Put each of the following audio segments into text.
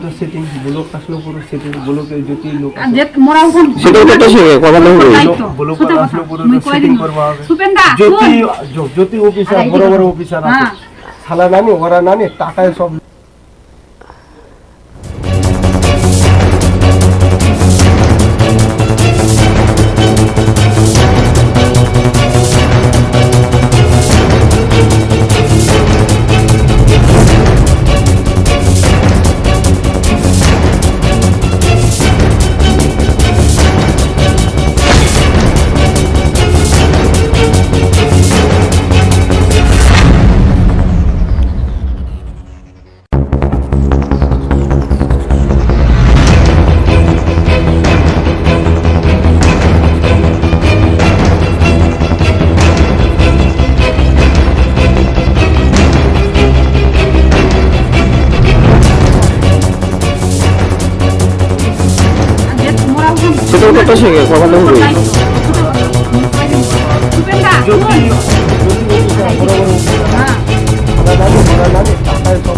তো setting block আসলে পুরো সেটিং ব্লকে যদি লোক যে মোরা ওখান সেটা কত সে কথা বলবো ব্লক আসলে পুরো সেটিং করব হবে যদি অফিসার বড় বড় অফিসার আছে সালা নানি ওরা নানি টাকায় সব সেটা কত সে কথা বলবো যদি অফিসার বড় বড় অফিসার ওরা নানি টাকায় সব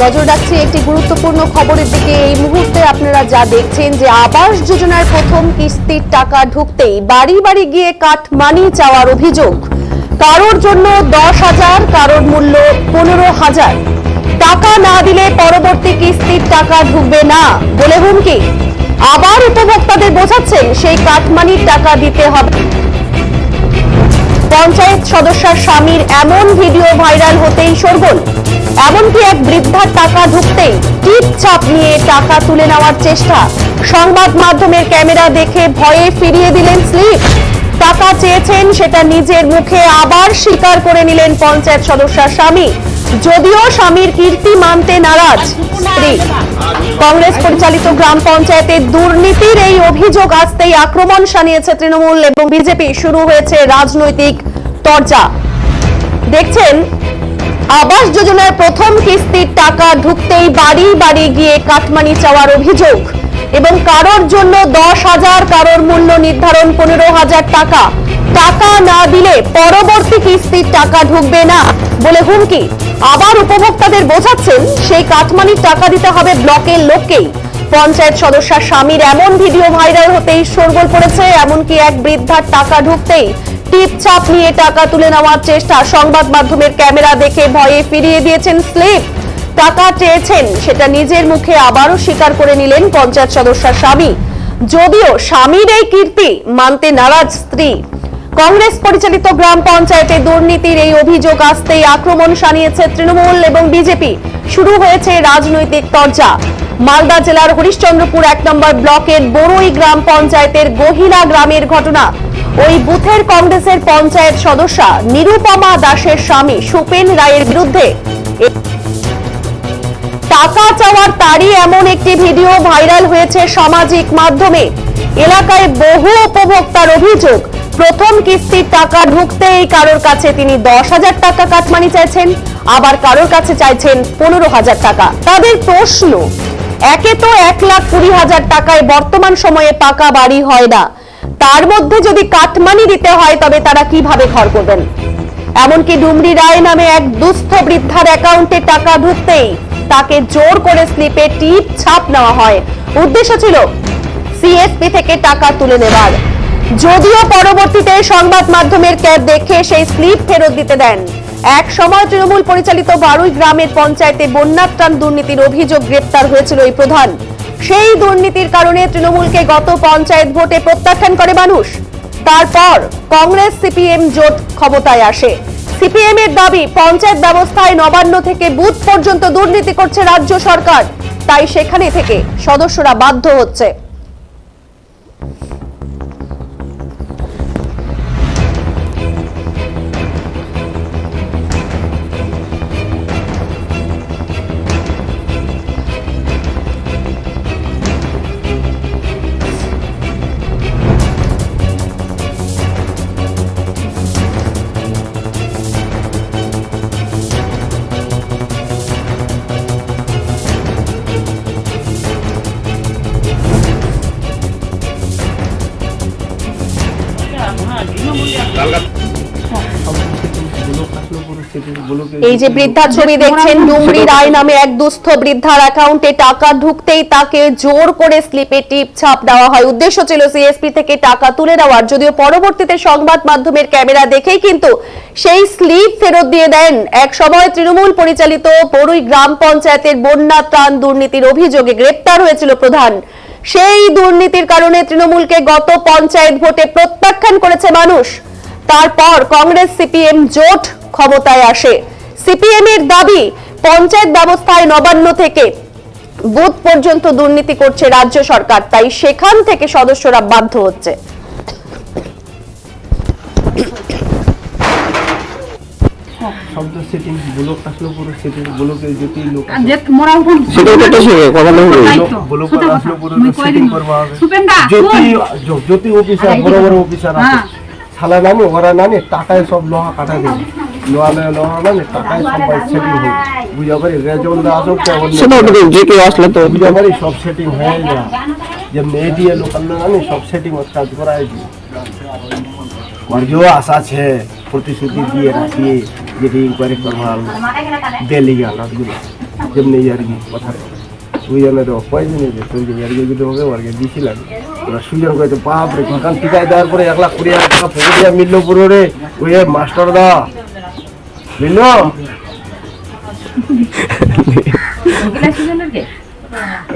নজর রাখছি একটি গুরুত্বপূর্ণ খবরের দিকে। এই মুহূর্তে আপনারা যা দেখছেন যে আবাস যোজনার প্রথম কিস্তির টাকা ঢুকতেই বাড়ি বাড়ি গিয়ে কাটমানি চাওয়ার অভিযোগ। কারোর জন্য 10,000, কারোর মূল্য 15,000 টাকা না দিলে পরবর্তী কিস্তির টাকা ঢুকবে না বলে হুমকি। আবার উপভোক্তাদের বোঝাচ্ছেন সেই কাটমানির টাকা দিতে হবে। পঞ্চায়েত সদস্যের স্বামীর এমন ভিডিও ভাইরাল হতেই শোরগোল। এমনকি এক বৃদ্ধার টাকা ঢুকতেই টিপ ছাপ নিয়ে টাকা তুলে নেওয়ার চেষ্টা। সংবাদ মাধ্যমের ক্যামেরা দেখে ভয়ে ফিরিয়ে দিলেন স্লিপ। টাকা চেয়েছেন সেটা নিজের মুখে আবার স্বীকার করে নিলেন পঞ্চায়েত সদস্যের স্বামী, যদিও স্বামীর কীর্তি মানতে নারাজ স্ত্রী। কংগ্রেস পরিচালিত গ্রাম পঞ্চায়েতের দুর্নীতির এই অভিযোগ আসতেই আক্রমণ শানিয়েছে তৃণমূল এবং বিজেপি। শুরু হয়েছে রাজনৈতিক তরজা। দেখছেন আবাস যোজনার প্রথম কিস্তির টাকা ঢুকতেই বাড়ি বাড়ি গিয়ে কাটমানি চাওয়ার অভিযোগ এবং কারোর জন্য 10,000, কারোর মূল্য নির্ধারণ 15,000 টাকা। টাকা না দিলে পরবর্তী কিস্তির টাকা ঢুকবে না বলে হুমকি। আবার উপভোক্তাদের বোঝাচ্ছেন সেই কাটমানির টাকা দিতে হবে ব্লকের লোককেই। পঞ্চায়েত সদস্যের স্বামীর এমন ভিডিও ভাইরাল হতেই শোরগোল পড়েছে। এমনকি এক বৃদ্ধার টাকা ঢুকতেই টিপ ছাপ নিয়ে টাকা তুলে নেওয়ার চেষ্টা। সংবাদ মাধ্যমের ক্যামেরা দেখে ভয়ে ফিরিয়ে দিয়েছেন স্লিপ। টাকা চেয়েছেন সেটা নিজের মুখে আবারও স্বীকার করে নিলেন পঞ্চায়েত সদস্যের স্বামী, যদিও স্বামীর এই কীর্তি মানতে নারাজ স্ত্রী। কংগ্রেস পরিচালিত গ্রাম পঞ্চায়েতে দুর্নীতির এই অভিযোগ আসতেই আক্রমণ শানিয়েছে তৃণমূল এবং বিজেপি। শুরু হয়েছে রাজনৈতিক তরজা। মালদা জেলার হরিশ্চন্দ্রপুর 1 নম্বর ব্লকের বড়ই গ্রাম পঞ্চায়েতের গহিলা গ্রামের ঘটনা। ওই বুথের কংগ্রেসের পঞ্চায়েত সদস্যা নিরুপমা দাসের স্বামী সুপেন রায়ের বিরুদ্ধে টাকা চাওয়ার তারই এমন একটি ভিডিও ভাইরাল হয়েছে সামাজিক মাধ্যমে। এলাকায় বহু উপভোক্তার অভিযোগ, প্রথম কিস্তির টাকা ঢুকতেই কারোর কাছে তিনি 10,000 টাকা কাটমানি চাইছেন, আবার কারোর কাছে চাইছেন 15,000 টাকা। তাদের প্রশ্ন, একে তো 1,20,000 টাকায় বর্তমান সময়ে পাকা বাড়ি হয় না, তার মধ্যে যদি কাটমানি দিতে হয় তবে তারা কিভাবে ঘর করবেন। এমনকি ডুমরি রায় নামে এক দুস্থ বৃদ্ধার অ্যাকাউন্টে টাকা ঢুকতেই তাকে জোর করে স্লিপে টিপ ছাপ নেওয়া হয়। উদ্দেশ্য ছিল সিএসপি থেকে টাকা তুলে নেবার, যদিও পরবর্তীতে সংবাদ মাধ্যমের ক্যাব দেখে সেই স্লিপ ফেরত দিতে দেন। এক সময় তৃণমূল পরিচালিত বারুই গ্রামের পঞ্চায়েতে বন্যাত্রাণ দুর্নীতির অভিযোগ গ্রেপ্তার হয়েছিল এই প্রধান। সেই দুর্নীতির কারণে তৃণমূলকে গত পঞ্চায়েত ভোটে প্রত্যাখ্যান করে মানুষ। তারপর কংগ্রেস সিপিএম জোট ক্ষমতায় আসে। সিপিএম এর দাবি, পঞ্চায়েত ব্যবস্থায় নবান্ন থেকে বুথ পর্যন্ত দুর্নীতি করছে রাজ্য সরকার, তাই সেখানে থেকে সদস্যরা বাধ্য হচ্ছে। আসলো পরিস্থিতি ব্লকে এই যে বৃদ্ধার ছবি দেখছেন, ডুমরি রায় নামে এক দুস্থ বৃদ্ধার অ্যাকাউন্টে টাকা ঢুকতেই তাকে জোর করে স্লিপে টিপ ছাপ দেওয়া হয়। উদ্দেশ্য ছিল সিএসপি থেকে টাকা তুলে নেওয়ার, যদিও পরবর্তীতে সংবাদ মাধ্যমের ক্যামেরা দেখেই কিন্তু সেই স্লিপ ফেরত দিয়ে দেন। এক সময় তৃণমূল পরিচালিত বড়ুই গ্রাম পঞ্চায়েতের বন্যা ত্রাণ দুর্নীতির অভিযোগে গ্রেপ্তার হয়েছিল প্রধান। সেই দুর্নীতির কারণে তৃণমূলকে গত পঞ্চায়েত ভোটে প্রত্যাখ্যান করেছে মানুষ। তারপর কংগ্রেস সিপিএম জোট ক্ষমতায় আসে। সিপিএম এর দাবি, পঞ্চায়েত ব্যবস্থায় নবান্ন থেকে বুথ পর্যন্ত দুর্নীতি করছে রাজ্য সরকার, তাই সেখান থেকে সদস্যরা বাধ্য হচ্ছে। শব্দ সেটিং ব্লক আসলো পুরো সেটিং ব্লকে যেতে লোক সেটা কত সে কথা হবে ব্লক আসলো পুরো সেটিং করবা হবে। জ্যোতি অফিসার বড় বড় অফিসার আছে, সালা নামে ওরা নামে টাকায় সব লোহা কাটা দেবে, লোহা নামে টাকায় সবাই সেটিং হয়। বুঝা পারি রেজল দা আসো সেটা যে কেউ আসলে তো বুঝা পারি সব সেটিং হয়ে যায়। যেমনি এডিএ লোকাল নামে সব সেটিং কাজ করাই দিয়ে और जो आशा है प्रतिश्रुति दिए रखिए যদি ইনকোয়ারি করবা দিল্লি গেল জব নেই আর কি কথা ওই জন্য তো পয়সা নেই তো আর কি যদি হবে আর কি দিছিলাম ওরা সুজন কইতে বাপ রে দোকান টিকাই দেওয়ার পরে 1,20,000 টাকা পকেটে মিললো পুরো রে ওই মাস্টার দা মিললো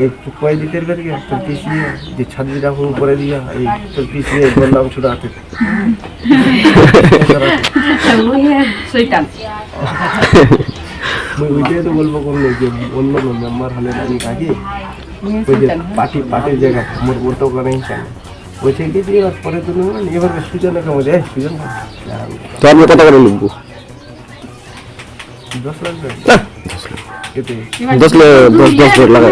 एक कोई दिते करके तो पीछे जे छादी राखो করে দিয়া এই তো पीछे বললাম ছুড়াতে ওই শয়তান মই ওইটাই তো বলবো কোন যে অন্য মেম্বার হলে আমি কাকে ওই যে পার্টি জায়গা মোর মোটো করে চাই ওই থেকে দিয়ে পরে তো না এবার সুজন কে মধ্যে সুজন তো আমি কত করে লিখবো 10 লাখ কেতে 10 লাগা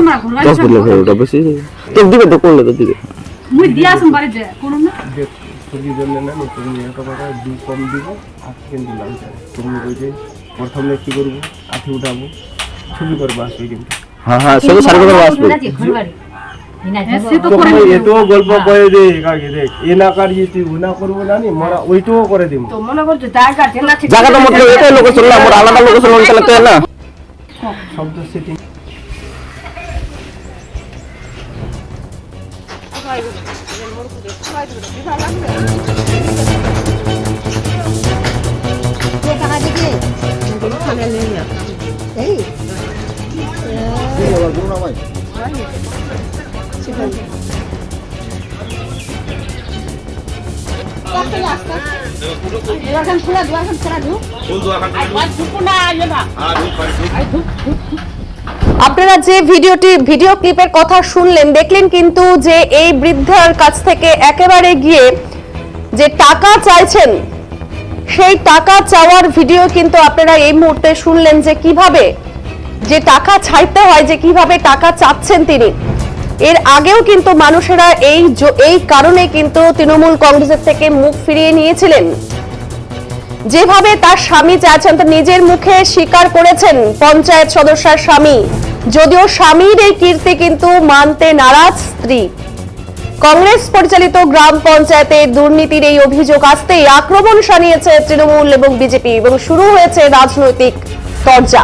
10 বলে ওটা বেশি তো দিবে তো কোন তো দিবে মুই দিয়া আসুন বাড়ি দে কোন না তুমি জন্য না তুমি এত টাকা দু কম দিব আর কিন্তু লাভ তুমি ওই যে প্রথমে কি করব আঠি উঠাবো ছবি করব আসবে কিন্তু হ্যাঁ হ্যাঁ সব সার্ভে করব আসবে তো এতো গল্প কয়ে দে কাকে দেখ এ না কারিয়ে তুই ওনা করবো না নি মরা ওইটাও করে দিব তো মনে করছো জায়গা জেলা ঠিক জায়গাটা মতলব এটাই লোক চললা মোর আলাদা লোক চললা তাহলে তো না শব্দ সেটিং আপনারা যে ভিডিও ক্লিপের কথা শুনলেন, দেখলেন কিন্তু যে এই বৃদ্ধার কাছ থেকে একেবারে গিয়ে যে টাকা চাইছেন, সেই টাকা চাওয়ার ভিডিও কিন্তু আপনারা এই মুহূর্তে শুনলেন যে কিভাবে যে টাকা চাইতে হয়, যে কিভাবে টাকা চাচ্ছেন তিনি। এর আগেও কিন্তু মানুষেরা এই কারণে কিন্তু তৃণমূল কংগ্রেসের থেকে মুখ ফিরিয়ে নিয়েছিলেন। যেভাবে তার স্বামী চাইছেন, তো নিজের মুখে স্বীকার করেছেন পঞ্চায়েত সদস্যের স্বামী, যদিও স্বামীর এই কীর্তি কিন্তু মানতে নারাজ স্ত্রী। কংগ্রেস পরিচালিত গ্রাম পঞ্চায়েতে দুর্নীতির এই অভিযোগ আসতেই আক্রমণ শানিয়েছে তৃণমূল এবং বিজেপি এবং শুরু হয়েছে রাজনৈতিক তরজা।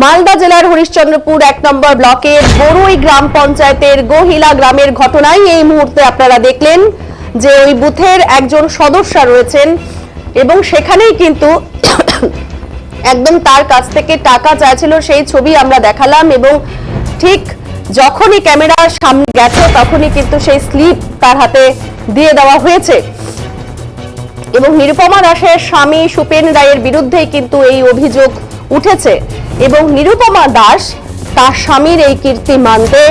মালদা জেলার হরিশ্চন্দ্রপুর 1 নম্বর ব্লকের বড়ুই গ্রাম পঞ্চায়েতের গোহিলা গ্রামের ঘটনায় এই মুহূর্তে আপনারা দেখলেন যে ওই বুথের একজন সদস্য রয়েছেন এবং সেখানেই কিন্তু একদম তার কাছ থেকে টাকা চাইছিল, সেই ছবি আমরা দেখালাম এবং ঠিক যখনই ক্যামেরার সামনে গেছে তখনই কিন্তু সেই স্লিপ তার হাতে দিয়ে দেওয়া হয়েছে এবং নিরুপমা দাসের স্বামী সুপেন রায়ের বিরুদ্ধেই কিন্তু এই অভিযোগ উঠেছে এবং নিরুপমা দাস তার স্বামীর এই কীর্তি মানতে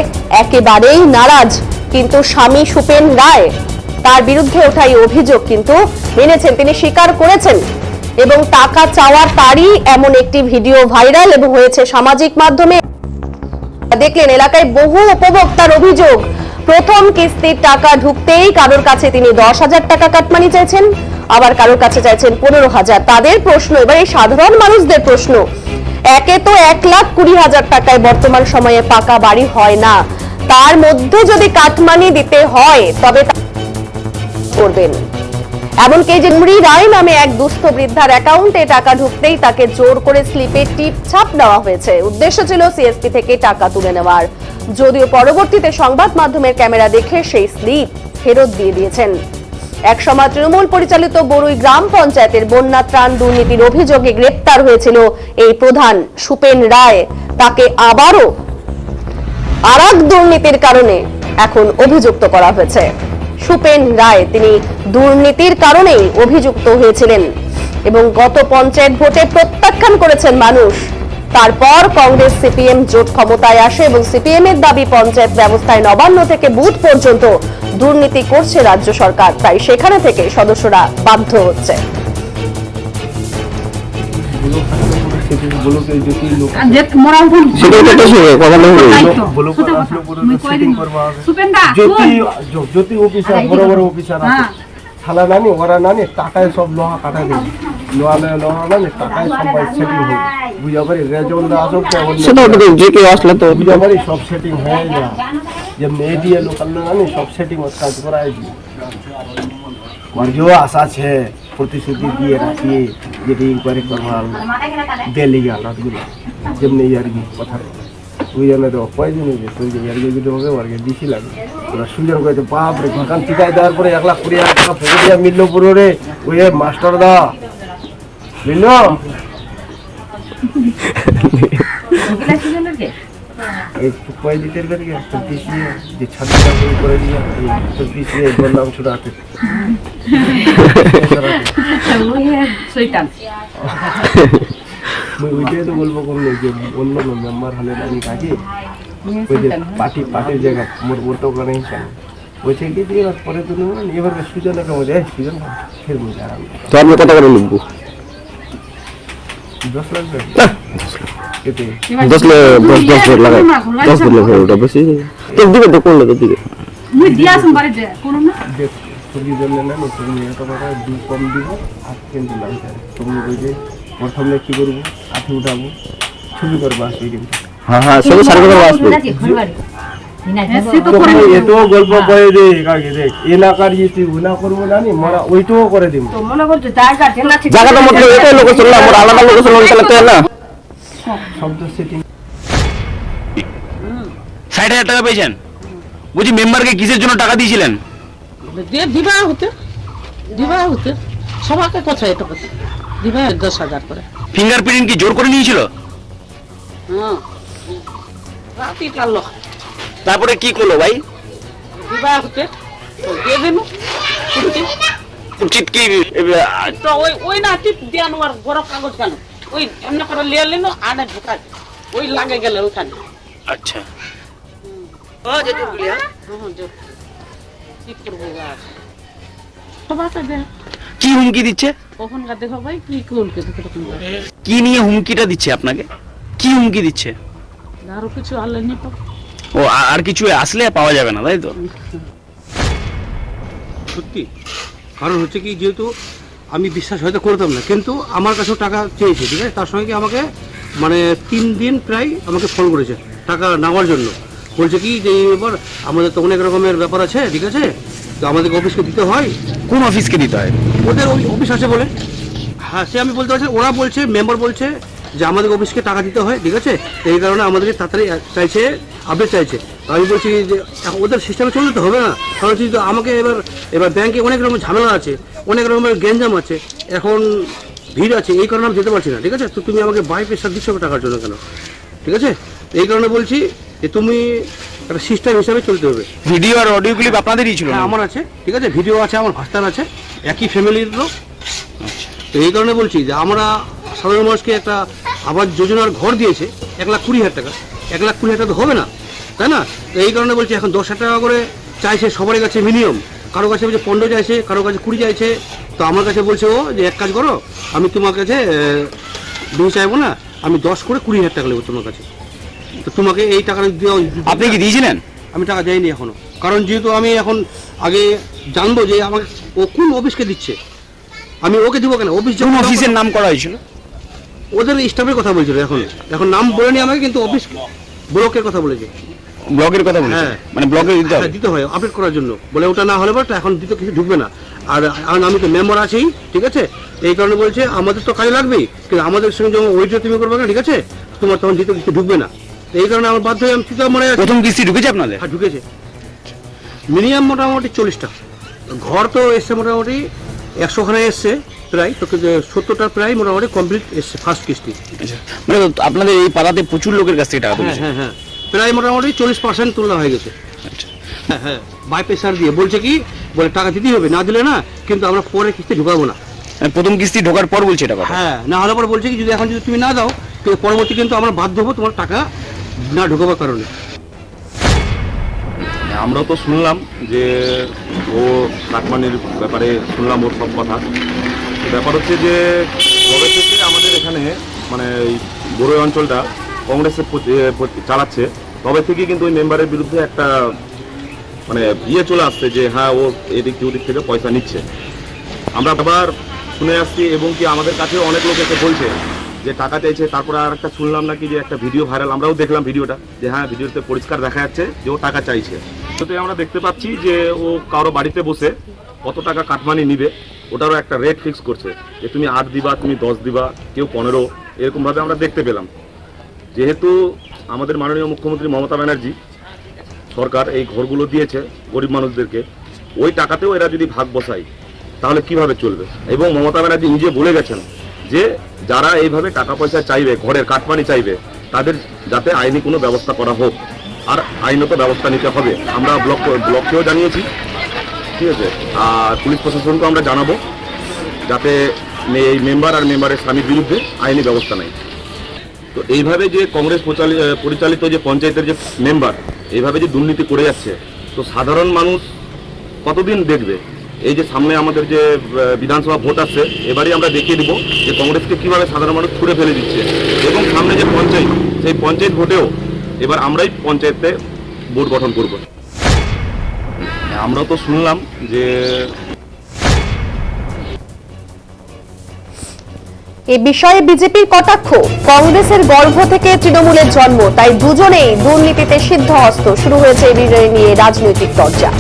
একেবারেই নারাজ, কিন্তু স্বামী সুপেন রায় তার বিরুদ্ধে ওঠা এই অভিযোগ কিন্তু মেনেছেন, তিনি স্বীকার করেছেন এবং টাকা চাওয়ার তারই এমন একটি ভিডিও ভাইরাল এবং হয়েছে সামাজিক মাধ্যমে। দেখলেন এলাকায় বহু উপভোক্তার অভিযোগ, প্রথম কিস্তির টাকা ঢুকতেই কারোর কাছে তিনি 10,000 টাকা কাটমানি চাইছেন, আবার কারোর কাছে চাইছেন 15,000। তাদের প্রশ্ন, এবার এই সাধারণ মানুষদের প্রশ্ন, একে তো 1,20,000 টাকায় বর্তমান সময়ে পাকা বাড়ি হয় না, তার মধ্যে যদি কাটমানি দিতে হয় তবে করবেন। এমনকি যে মুড়ি রায় নামে এক দুস্থ বৃদ্ধার অ্যাকাউন্টে টাকা ঢুকতেই তাকে জোর করে স্লিপে টিপ ছাপ দেওয়া হয়েছে। উদ্দেশ্য ছিল সিএসপি থেকে টাকা তুলে নেওয়ার, যদিও পরবর্তীতে সংবাদ মাধ্যমের ক্যামেরা দেখে সেই স্লিপ ফেরত দিয়ে দিয়েছেন। একসময় তৃণমূল পরিচালিত বরুই গ্রাম পঞ্চায়েতের বন্যা ত্রাণ দুর্নীতির অভিযোগে গ্রেপ্তার হয়েছিল এই প্রধান সুপেন রায়। তাকে আবারও আরেক দুর্নীতির কারণে এখন অভিযুক্ত করা হয়েছে। সুপেন রায় তিনি দুর্নীতির কারণেই অভিযুক্ত হয়েছিলেন এবং গত পঞ্চায়েত ভোটে প্রত্যাখ্যান করেছেন মানুষ। তারপর কংগ্রেস সিপিএম জোট ক্ষমতায় আসে এবং সিপিএম এর দাবি পঞ্চায়েত ব্যবস্থায় নবান্ন থেকে বুথ পর্যন্ত দুর্নীতি করছে রাজ্য সরকার, তাই সেখানে থেকে সদস্যরা বাধ্য হচ্ছে। জ্যোতি অফিসার বড় বড় অফিসার আছে থালা নানি ওরা নানি টাকায় সব লোহা কাটা দেবে, লোহা নানি টাকায় সব সেটিং হবে, বুঝা পারি রেজলটা আসুক বুঝা পারি সব সেটিং হয়ে যায়। যেমনি এডিএ লোকাল নানি সব সেটিং কাজ করা হয়েছে। और जो आशा है प्रतिश्रुति दिए राखी যেটি ইনকোয়ারি করবার দিল্লি গেল রাতগুলো যেমনি ইয়ার্কি কথা ওই জন্য তো কয়দিন হয়েছে তুই যে ইয়ার্কি যদি হবে ওর দিছি লাগে ওরা সুজন কয়েছে বাপরে ঘাটান টিকায় দেওয়ার পরে 1,20,000 টাকা ফেরত মিললো পুরো রে ওই মাস্টার দা মিললো এই কয় দিতের করে তো পিছিয়ে যে ছাত্রটা করে দিয়ে তো পিছিয়ে বললাম ছোটাতে ওইটাই তো বলবো করলো যে অন্য মেম্বার হলে আমি কাজে ওই যে পার্টির জায়গা মোর ওটো করে বলছে কি দিয়ে পরে তো এবার সুজনকে মধ্যে সুজন ফের বুঝে আরাম তো আমি কত করে লিখবো 10 লাগবে 10 লাগাই 10 দিলে ওটা বেশি তো দিবে তো করলে তো দিবে মুই দিয়া সম্বারে দে কোন না দেখ তুমি জন্য না তুমি এত টাকা দু কম দিব আর কিন্তু লাগবে তুমি বুঝে প্রথমে কি করব আঠি উঠাবো ছবি করব আসবে কিন্তু হ্যাঁ সব সার্ভে করব আসবে এতো গল্প কয়ে দে কাকে দেখ এলাকার যে তুই গুনাহ করবো না নি মরা ওইটাও করে দিব তো মনে করতে জায়গা ঠেলা ঠিক জায়গাটা মত এটাই লোক চললা মোর আলাদা লোক চললা চলতে না শব্দ সেটিং 60,000 টাকা পেয়েছেন বুঝি মেম্বারকে কিসের জন্য টাকা দিয়েছিলেন দিবা হতে সবাইকে কোথায় এটা কথা দিবা 10,000 করে ফিঙ্গারপ্রিন্ট কি জোর করে নিয়েছিল রাতি কালো তারপরে কি করলো ভাই দিবা হতে দিয়ে দেন উচিত কি তো ওই না টিপ দেন আর বড় কাগজ কেন ওই এমন করে লিয়ে নিলো আনে ঢুকায় ওই লাগে গেল ওখানে আচ্ছা ও যেতে বলি হ্যাঁ কি করবো আর সবাইকে দে কি হুমকি দিচ্ছে ওখানকার দেখো ভাই কি করবে কি নিয়ে হুমকিটা দিচ্ছে আপনাকে কি হুমকি দিচ্ছে আরো কিছু আনলে নি তো ও আর কিছু আসলে পাওয়া যাবে না তাই তো সত্যি কারণ হচ্ছে কি যেহেতু আমি বিশ্বাস হয়তো করতাম না কিন্তু আমার কাছেও টাকা চেয়েছে ঠিক আছে তার সঙ্গে কি আমাকে মানে 3 দিন প্রায় আমাকে ফোন করেছে টাকা নেওয়ার জন্য বলছে কি যে এবার আমাদের তো অনেক রকমের ব্যাপার আছে ঠিক আছে তো আমাদেরকে অফিসকে দিতে হয় কোন অফিসকে দিতে হয় ওদের ওই অফিস আছে বলে হ্যাঁ সে আমি বলতে পারছি ওরা বলছে মেম্বার বলছে যে আমাদের অফিসকে টাকা দিতে হয় ঠিক আছে এই কারণে আমাদেরকে তাড়াতাড়ি চাইছে আপডেট চাইছে আমি বলছি যে ওদের সিস্টেমে চলতে তো হবে না কারণ হচ্ছে তো আমাকে এবার ব্যাংকে অনেক রকমের ঝামেলা আছে অনেক রকমের গ্যাঞ্জাম আছে এখন ভিড় আছে এই কারণে আমি যেতে পারছি না ঠিক আছে তো তুমি আমাকে বাই প্রেশার দিচ্ছ টাকার জন্য কেন ঠিক আছে এই কারণে বলছি যে তুমি একটা সিস্টেম হিসাবে চলতে হবে ভিডিও আর অডিও ক্লিপ আপনাদেরই ছিল হ্যাঁ আমার আছে ঠিক আছে ভিডিও আছে আমার ভাস্তান আছে একই ফ্যামিলির লোক তো এই কারণে বলছি যে আমরা সাধারণ মানুষকে একটা আবাস যোজনার ঘর দিয়েছে 1,20,000 টাকা 1,20,000 টাকা তো হবে না তাই না তো এই কারণে বলছি এখন 10,000 টাকা করে চাইছে সবার কাছে মিনিমাম কারো কাছে বলছে 15 চাইছে কারো কাছে 20 চাইছে তো আমার কাছে বলছে ও যে এক কাজ করো আমি তোমার কাছে 2 চাইবো না আমি 10 করে 20,000 টাকা নেবো তোমার কাছে তো তোমাকে এই টাকাটা দেওয়া আপনি কি দিয়েছিলেন আমি টাকা যাইনি এখনো কারণ যেহেতু আমি এখন আগে জানবো যে আমাকে ও কোন অফিসকে দিচ্ছে আমি ওকে দিব কেন কোন অফিসের নাম করা হয়েছিল ওদের স্টাফের কথা বলছিল এখন নাম বলেনি আমাকে কিন্তু অফিস ব্লকের কথা বলেছে ব্লগের কথা বলেছে হ্যাঁ। মানে ব্লগে দিতে হবে দিতে হয় আপডেট করার জন্য বলে ওটা না হলে পরে এখন দিতে কিছু ঢুকবে না আর আমি তো মেম্বার আছি, ঠিক আছে, এই কারণে বলছে আমাদের তো কাজে লাগবেই, কিন্তু আমাদের সঙ্গে যখন ওইটা তুমি করবে না, ঠিক আছে, তোমার তখন দিতে কিছু ঢুকবে না। এই কারণে আমার বাধ্য হয়ে আমি চুপচাপ মরে আছি। প্রথম কিস্তি ঢুকেছে আপনাদের? হ্যাঁ ঢুকেছে, মিনিমাম মোটামুটি 40টা ঘর তো এসছে, মোটামুটি 100খানে এসছে প্রায়, তো 70টা প্রায় মোটামুটি কমপ্লিট এসছে ফার্স্ট কিস্তি। আচ্ছা, মানে আপনাদের এই পাড়াতে প্রচুর লোকের কাছ থেকে টাকা হ্যাঁ তুলেছে? হ্যাঁ হ্যাঁ, প্রায় মোটামুটি 40% তোলা হয়ে গেছে। আচ্ছা, হ্যাঁ হ্যাঁ, বাই প্রেসার দিয়ে বলছে কি, বলে টাকা দিতেই হবে, না দিলে না কিন্তু আমরা পরে কিস্তি ঢুকাবো না। মানে প্রথম কিস্তি ঢোকার পর বলছে এটা কথা? হ্যাঁ, না হলে পরে বলছে কি, যদি এখন যদি তুমি না দাও, কিন্তু পরবর্তী কিন্তু আমরা বাধ্য হবো তোমার টাকা না ঢোকাবার কারণে। আমরাও তো শুনলাম যে ও কাটমানির ব্যাপারে শুনলাম ওর সব কথা। ব্যাপার হচ্ছে যে কবে থেকে আমাদের এখানে মানে এই বড়ই অঞ্চলটা কংগ্রেসের চালাচ্ছে, তবে থেকে কিন্তু ওই মেম্বারের বিরুদ্ধে একটা মানে চলে আসছে যে হ্যাঁ ও এদিক ওদিক থেকে পয়সা নিচ্ছে। আমরা আবার শুনে আসছি এবং কি আমাদের কাছেও অনেক লোক এসে বলছে যে টাকা চাইছে। তারপরে আর একটা শুনলাম নাকি যে একটা ভিডিও ভাইরাল, আমরাও দেখলাম ভিডিওটা, যে হ্যাঁ ভিডিওতে পরিষ্কার দেখা যাচ্ছে যে ও টাকা চাইছে। তো আমরা দেখতে পাচ্ছি যে ও কারো বাড়িতে বসে কত টাকা কাটমানি নিবে ওটারও একটা রেট ফিক্স করছে, যে তুমি 8 দিবা, তুমি 10 দিবা, কেউ 15, এরকমভাবে আমরা দেখতে পেলাম। যেহেতু আমাদের মাননীয় মুখ্যমন্ত্রী মমতা ব্যানার্জি সরকার এই ঘরগুলো দিয়েছে গরিব মানুষদেরকে, ওই টাকাতেও এরা যদি ভাগ বসায় তাহলে কিভাবে চলবে? এবং মমতা ব্যানার্জি নিজে বলে গেছেন যে যারা এইভাবে টাকা পয়সা চাইবে, ঘরের কাটমানি চাইবে, তাদের যাতে আইনি কোনো ব্যবস্থা করা হোক, আর আইনত ব্যবস্থা নিতে হবে। আমরা ব্লককেও জানিয়েছি, ঠিক আছে, আর পুলিশ প্রশাসনকে আমরা জানাবো যাতে এই মেম্বার আর মেম্বারের স্বামীর বিরুদ্ধে আইনি ব্যবস্থা নেয়। তো এইভাবে যে কংগ্রেস পরিচালিত যে পঞ্চায়েতের যে মেম্বার এইভাবে যে দুর্নীতি করে যাচ্ছে, তো সাধারণ মানুষ কতদিন দেখবে? এই যে সামনে আমাদের যে বিধানসভা ভোট আসছে, এবারই আমরা দেখিয়ে দিব যে কংগ্রেসকে কিভাবে সাধারণ মানুষ ছুড়ে ফেলে দিচ্ছে। এবং সামনে যে পঞ্চায়েত, সেই পঞ্চায়েত ভোটেও এবার আমরাই পঞ্চায়েতে বোর্ড গঠন করব। আমরাও তো শুনলাম যে এ বিষয়ে বিজেপির কটাক্ষ, কংগ্রেসের গর্ভ থেকে তৃণমূলের জন্ম, তাই দুজনেই দুর্নীতিতে সিদ্ধহস্ত। শুরু হয়েছে এই বিষয় নিয়ে রাজনৈতিক চর্চা।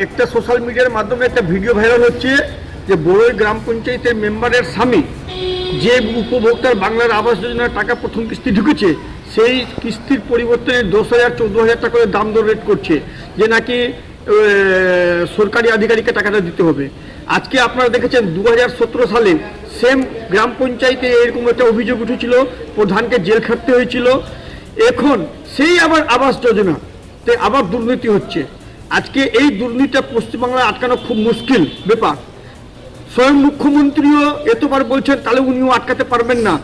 একটা সোশ্যাল মিডিয়ার মাধ্যমে একটা ভিডিও ভাইরাল হচ্ছে যে বড়ই গ্রাম পঞ্চায়েতের মেম্বারের স্বামী যে উপভোক্তার বাংলার আবাস যোজনার টাকা প্রথম কিস্তি ঢুকেছে, সেই কিস্তির পরিবর্তে 10,000-14,000 টাকা করে দাম দর রেট করছে, যে নাকি সরকারি আধিকারিককে টাকাটা দিতে হবে। আজকে আপনারা দেখেছেন 2017 সালে সেম গ্রাম পঞ্চায়েতে এরকম একটা অভিযোগ উঠেছিল, প্রধানকে জেল খাটতে হয়েছিল। এখন সেই আবার আবাস যোজনাতে আবার দুর্নীতি হচ্ছে। আজকে এই দুর্নীতিটা পশ্চিমবাংলায় আটকানো খুব মুশকিল ব্যাপার। স্বয়ং মুখ্যমন্ত্রীও এতবার বলছেন, তাহলে উনিও আটকাতে পারবেন না,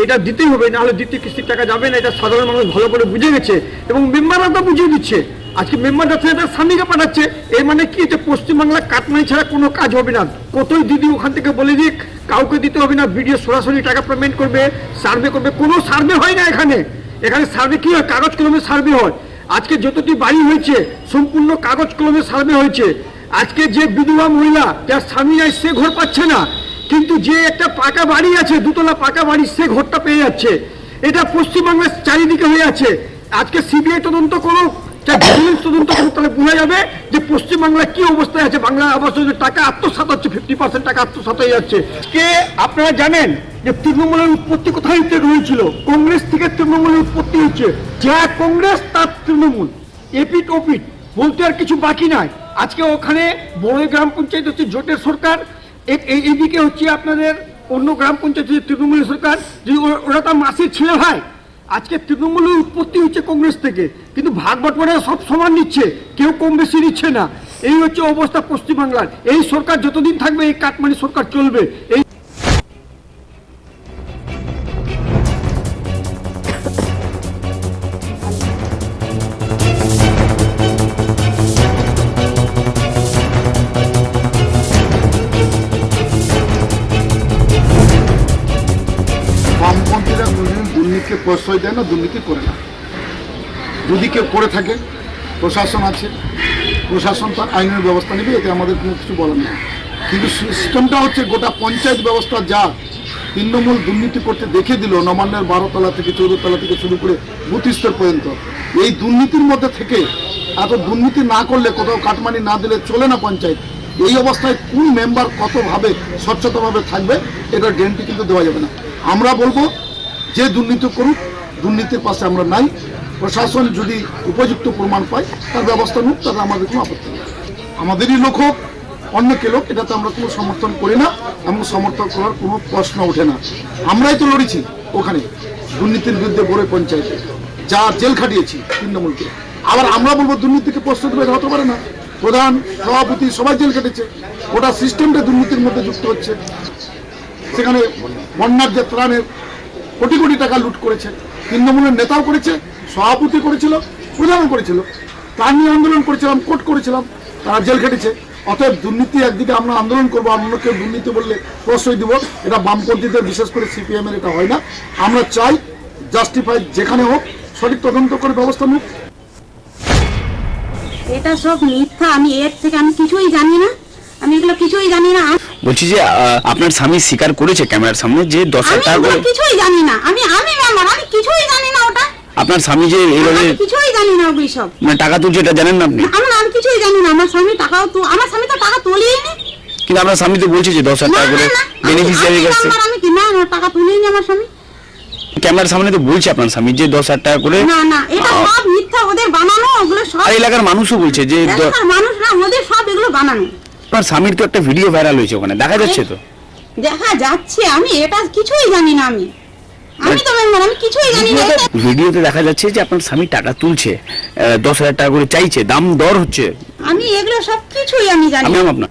এটা দিতেই হবে, নাহলে দ্বিতীয় কিস্তির টাকা যাবে না। এটা সাধারণ মানুষ ভালো করে বুঝে গেছে এবং মেম্বাররা তো বুঝিয়ে দিচ্ছে। আজকে মেম্বাররা তার স্বামীকে পাঠাচ্ছে, এর মানে কি, যে পশ্চিমবাংলা কাটমানি ছাড়া কোনো কাজ হবে না। কতই দিদি ওখান থেকে বলে দিক, কাউকে দিতে হবে না, ভিডিও সরাসরি টাকা পেমেন্ট করবে, সার্ভে করবে। কোনো সার্ভে হয় না এখানে। এখানে সার্ভে কি হয়? কাগজ কলমে সার্ভে হয়। আজকে যতটি বাড়ি হয়েছে সম্পূর্ণ কাগজ কলমে সার্ভে হয়েছে। আজকে যে বিধবা মহিলা যার স্বামী নাই সে ঘর পাচ্ছে না, কিন্তু যে একটা পাকা বাড়ি আছে, 2তলা পাকা বাড়ি, সে ঘরটা পেয়ে যাচ্ছে। এটা পশ্চিমবাংলার চারিদিকে হয়ে আছে। আজকে সিবিআই তদন্ত করুক, ভিজিলেন্স তদন্ত করুক, তাহলে বোঝা যাবে যে পশ্চিমবাংলা কি অবস্থায় আছে। বাংলা আবাস যোজনার টাকা আত্মসাৎ হচ্ছে, 50% টাকা আত্মসাৎ হয়ে যাচ্ছে। কে আপনারা জানেন যে তৃণমূলের উৎপত্তি কোথায় হয়েছিল? কংগ্রেস থেকে তৃণমূলের উৎপত্তি হচ্ছে। যা কংগ্রেস তার তৃণমূল, এপিট ওপিট বলতে আর কিছু বাকি নাই। আজকে ওখানে বড়ই গ্রাম পঞ্চায়েত হচ্ছে জোটের সরকার, এইদিকে হচ্ছে আপনাদের অন্য গ্রাম পঞ্চায়েত হচ্ছে তৃণমূলের সরকার। যদি ওরা তার মাসির ছেলে ভাই। আজকে তৃণমূলের উৎপত্তি হচ্ছে কংগ্রেস থেকে, কিন্তু ভাগ বাটোয়ারা সব সমান নিচ্ছে, কেউ কম বেশি নিচ্ছে না। এই হচ্ছে অবস্থা পশ্চিমবাংলার। এই সরকার যতদিন থাকবে এই কাটমানি সরকার চলবে। এই বামপন্থীরা কোনোদিন দুর্নীতিকে প্রশ্রয় দেয় না, দুর্নীতি করে না। যদি কেউ করে থাকে, প্রশাসন আছে, প্রশাসন তার আইনের ব্যবস্থা নেবে, এতে আমাদের কোনো কিছু বলার নেই। কিন্তু সিস্টেমটা হচ্ছে গোটা পঞ্চায়েত ব্যবস্থা যা তৃণমূল দুর্নীতি করতে দেখে দিল নবান্নের 12 তলা থেকে 14 তলা থেকে শুরু করে বুথ স্তর পর্যন্ত। এই দুর্নীতির মধ্যে থেকে এত দুর্নীতি না করলে, কোথাও কাটমানি না দিলে চলে না পঞ্চায়েত। এই অবস্থায় কোন মেম্বার কতভাবে স্বচ্ছতাভাবে থাকবে, এটার গ্যারান্টি কিন্তু দেওয়া যাবে না। আমরা বলবো যে দুর্নীতি করুক, দুর্নীতির পাশে আমরা নাই। প্রশাসন যদি উপযুক্ত প্রমাণ পায় তার ব্যবস্থা নিক, তাতে আমাদের কোনো আপত্তি নেই। আমাদেরই লোক হোক, অন্য কে লোক, এটাতে আমরা কোনো সমর্থন করি না এবং সমর্থন করার কোনো প্রশ্ন ওঠে না। আমরাই তো লড়েছি ওখানে দুর্নীতির বিরুদ্ধে বড় পঞ্চায়েতে, যা জেল খাটিয়েছি তৃণমূলকে। আবার আমরা বলবো দুর্নীতিকে প্রশ্ন দেবে, এটা হতে পারে না। প্রধান, সভাপতি সবাই জেল কেটেছে, গোটা সিস্টেমটা দুর্নীতির মধ্যে যুক্ত হচ্ছে। সেখানে বন্যার যে ত্রাণের কোটি কোটি টাকা লুট করেছে, তৃণমূলের নেতাও করেছে, সভাপতি করেছিল, প্রধানও করেছিল, ত্রাণ নিয়ে আন্দোলন করেছিলাম, কোর্ট করেছিলাম, তারা জেল কেটেছে। অতএব দুর্নীতি একদিকে আমরা আন্দোলন করবো, অন্য কেউ দুর্নীতি বললে প্রশ্রয় দিব, এটা বামপন্থীদের, বিশেষ করে সিপিএম এর এটা হয় না। আমরা চাই জাস্টিফাইড যেখানে হোক সঠিক তদন্ত করে ব্যবস্থা নিক। এটা সব মিথ্যা। আমি এর থেকে আমি কিছুই জানি না, আমি এগুলো কিছুই জানি না। বলছি যে আপনার স্বামী স্বীকার করেছে ক্যামেরার সামনে যে 10,000 আমি টাকা এগুলো করে কিছুই জানি না। আমি মেম্বার, আমি কিছুই জানি না ওটা। আপনার স্বামী যে এইভাবে আমি কিছুই জানি না ওই সব। মানে টাকা তুলছে, এটা জানেন না আপনি? আমি কিছুই জানি না। আমার স্বামী টাকাও তো, আমার স্বামী তো টাকা তুলেইনি। কিন্তু আপনার স্বামী তো বলছে যে 10,000 টাকা করে বেনিফিশিয়ারির কাছে। আমি কি না, টাকা তুলেইনি আমার স্বামী। ক্যামেরার সামনে তো বলছে আপনার স্বামী যে 10,000 টাকা করে। না, এটা সব মিথ্যা, ওদের বানানো। ওগুলো সব আর এলাকার মানুষও বলছে যে এলাকার মানুষ না, ওদের সব এগুলো বানানো। আপনার স্বামীর তো একটা ভিডিও ভাইরাল হয়েছে, ওখানে দেখা যাচ্ছে তো। দেখা যাচ্ছে, আমি এটা কিছুই জানি না। আমি তো মেম্বার, আমি কিছুই জানি না। ভিডিওতে দেখা যাচ্ছে যে আপনার স্বামী টাকা তুলছে, 10,000 টাকা করে চাইছে, দাম দর হচ্ছে। আমি এগুলো সব কিছুই আমি জানি আমি আপনার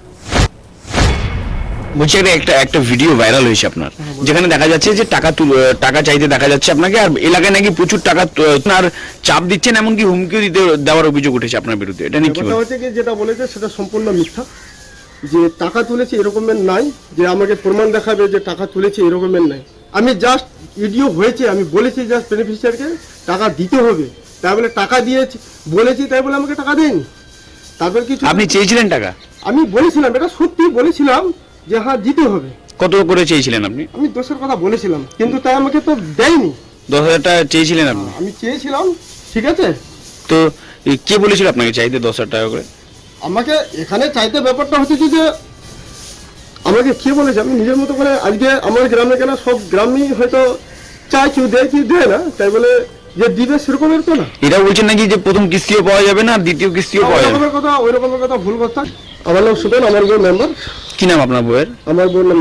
বলছি একটা ভিডিও ভাইরাল হয়েছে আপনার, যেখানে দেখা যাচ্ছে যে টাকা চাইতে দেখা যাচ্ছে আপনাকে, আর এলাকায় নাকি প্রচুর টাকা আর চাপ দিচ্ছেন, এমনকি হুমকিও দেওয়ার অভিযোগ উঠেছে আপনার বিরুদ্ধে। এটা নিয়ে কি ব্যাপারটা হচ্ছে কি, যেটা বলেছে সেটা সম্পূর্ণ মিথ্যা। যে টাকা তুলেছে এরকমের নাই, যে আমাকে প্রমাণ দেখাবে যে টাকা তুলেছে এরকমের নাই। আমি জাস্ট ভিডিও হয়েছে, আমি বলেছি জাস্ট বেনিফিশিয়ারকে টাকা দিতে হবে, তাই বলে টাকা দিয়েছি বলেছি, তাই বলে আমাকে টাকা দেয়নি। তারপর কিছু আপনি চেয়েছিলেন টাকা? আমি বলেছিলাম, এটা সত্যি বলেছিলাম যে হ্যাঁ দিতে হবে। কত করে চেয়েছিলেন আপনি? আমি 10-এর কথা বলেছিলাম, কিন্তু তাই আমাকে তো দেয়নি। 10,000 টাকা চেয়েছিলেন আপনি? আমি চেয়েছিলাম, ঠিক আছে। তো কে বলেছিল আপনাকে চাইতে 10,000 টাকা করে? আমাকে এখানে চাইতে ব্যাপারটা হচ্ছে কি, যে আমাকে কে বলেছে, আমি নিজের মতো করে আজকে আমার গ্রামে কেন সব গ্রামই হয়তো চায়, কেউ দেয় কেউ দেয় না, তাই বলে যে দিবে সেরকমের তো না। এটা বলছেন নাকি যে প্রথম কিস্তিও পাওয়া যাবে না, দ্বিতীয় কিস্তিও পাওয়া যাবে? ওই রকমের কথা ভুল কথা। আমার নাম সুবেন, আমার বউ মেম্বার। কি নাম আপনার বউয়ের? আমার বউর নাম